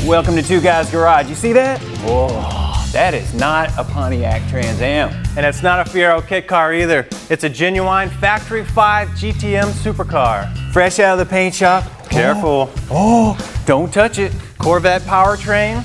Welcome to Two Guys Garage. You see that? Oh, that is not a Pontiac Trans Am. And it's not a Fiero kit car either. It's a genuine Factory 5 GTM supercar. Fresh out of the paint shop. Careful. Oh, don't touch it. Corvette powertrain.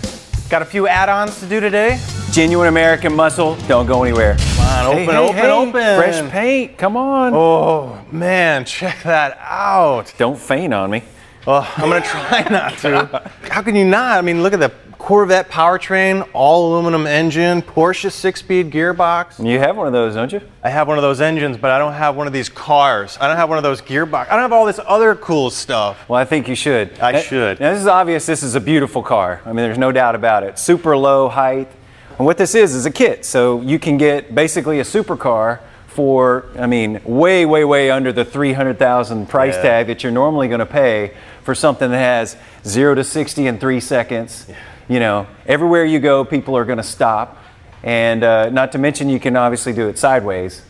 Got a few add-ons to do today. Genuine American muscle. Don't go anywhere. Come on, open. Fresh paint. Come on. Oh, man, check that out. Don't faint on me. Oh, I'm going to try not to. How can you not? I mean, look at the Corvette powertrain, all aluminum engine, Porsche 6-speed gearbox. You have one of those, don't you? I have one of those engines, but I don't have one of these cars. I don't have one of those gearbox. I don't have all this other cool stuff. Well, I think you should. I should. Now, this is obvious. This is a beautiful car. I mean, there's no doubt about it. Super low height. And what this is a kit. So you can get basically a supercar for, I mean, way, way, way under the $300,000 price tag that you're normally going to pay for something that has 0 to 60 in 3 seconds. Yeah. You know, everywhere you go, people are going to stop. And not to mention, you can obviously do it sideways,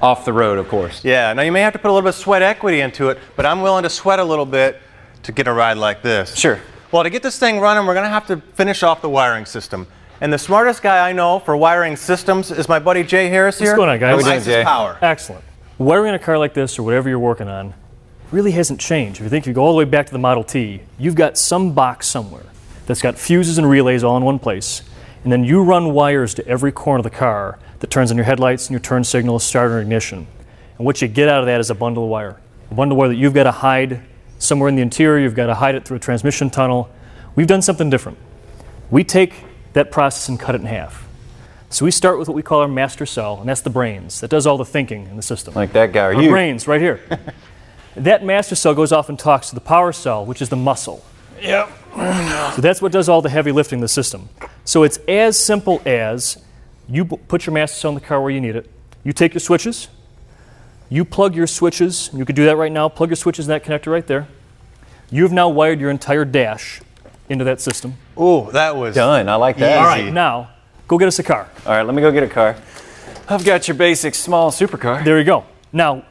off the road, of course. Yeah, now you may have to put a little bit of sweat equity into it, but I'm willing to sweat a little bit to get a ride like this. Sure. Well, to get this thing running, we're going to have to finish off the wiring system. And the smartest guy I know for wiring systems is my buddy Jay Harris here. What's going on, guys? From Isis Power. Excellent. Wiring a car like this or whatever you're working on really hasn't changed. If you go all the way back to the Model T, you've got some box somewhere that's got fuses and relays all in one place, and then you run wires to every corner of the car that turns on your headlights and your turn signals, starter, and ignition. And what you get out of that is a bundle of wire. A bundle of wire that you've got to hide somewhere in the interior, you've got to hide it through a transmission tunnel. We've done something different. We take that process and cut it in half. So we start with what we call our master cell, and that's the brains. That does all the thinking in the system. Like that guy, or our you. brains, right here. That master cell goes off and talks to the power cell, which is the muscle. Yep. So that's what does all the heavy lifting in the system. So it's as simple as you put your master cell in the car where you need it. You take your switches. You plug your switches. You could do that right now. Plug your switches in that connector right there. You've now wired your entire dash into that system. Ooh, that was done. I like that. All right, now go get us a car. All right, let me go get a car. I've got your basic small supercar. There you go. Now,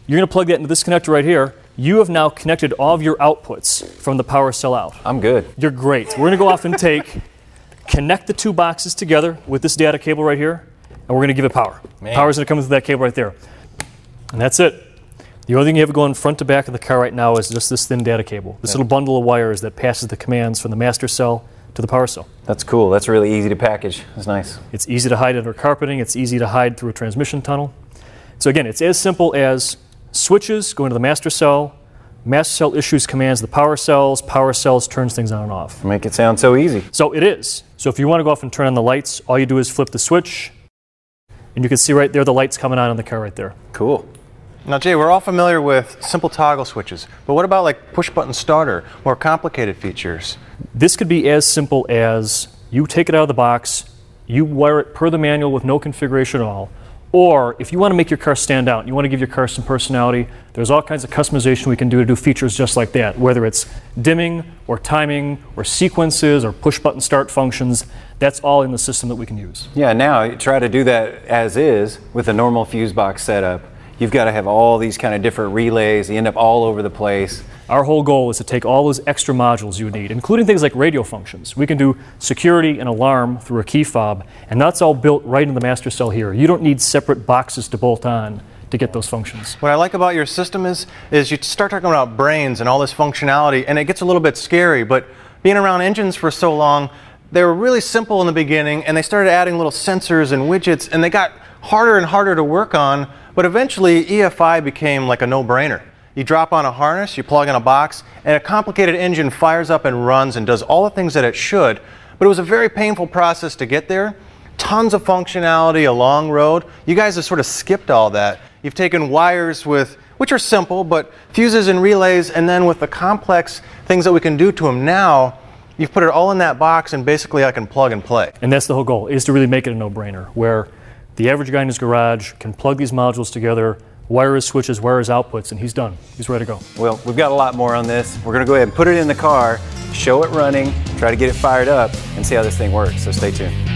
you're going to plug that into this connector right here. You have now connected all of your outputs from the power cell out. I'm good. You're great. We're going to go off and connect the two boxes together with this data cable right here, and we're going to give it power. Power's going to come through that cable right there. And that's it. The only thing you have going front to back of the car right now is just this thin data cable, this little bundle of wires that passes the commands from the master cell to the power cell. That's cool. That's really easy to package. That's nice. It's easy to hide under carpeting. It's easy to hide through a transmission tunnel. So again, it's as simple as switches go into the master cell issues commands to the power cells turns things on and off. Make it sound so easy. So it is. So if you want to go off and turn on the lights, all you do is flip the switch, and you can see right there the lights coming on in the car right there. Cool. Now, Jay, we're all familiar with simple toggle switches, but what about like push-button starter, more complicated features? This could be as simple as you take it out of the box, you wire it per the manual with no configuration at all, or if you want to make your car stand out, you want to give your car some personality, there's all kinds of customization we can do to do features just like that, whether it's dimming or timing or sequences or push-button start functions. That's all in the system that we can use. Yeah, now try to do that as is with a normal fuse box setup. You've got to have all these kind of different relays. You end up all over the place. Our whole goal is to take all those extra modules you need, including things like radio functions. We can do security and alarm through a key fob, and that's all built right in the master cell here. You don't need separate boxes to bolt on to get those functions. What I like about your system is you start talking about brains and all this functionality, and it gets a little bit scary, but being around engines for so long, they were really simple in the beginning, and they started adding little sensors and widgets, and they got harder and harder to work on. But eventually, EFI became like a no-brainer. You drop on a harness, you plug in a box, and a complicated engine fires up and runs and does all the things that it should. But it was a very painful process to get there. Tons of functionality, a long road. You guys have sort of skipped all that. You've taken wires which are simple, but fuses and relays, and then with the complex things that we can do to them now, you've put it all in that box, and basically I can plug and play. And that's the whole goal, is to really make it a no-brainer, where the average guy in his garage can plug these modules together, wire his switches, wire his outputs, and he's done. He's ready to go. Well, we've got a lot more on this. We're going to go ahead and put it in the car, show it running, try to get it fired up, and see how this thing works. So stay tuned.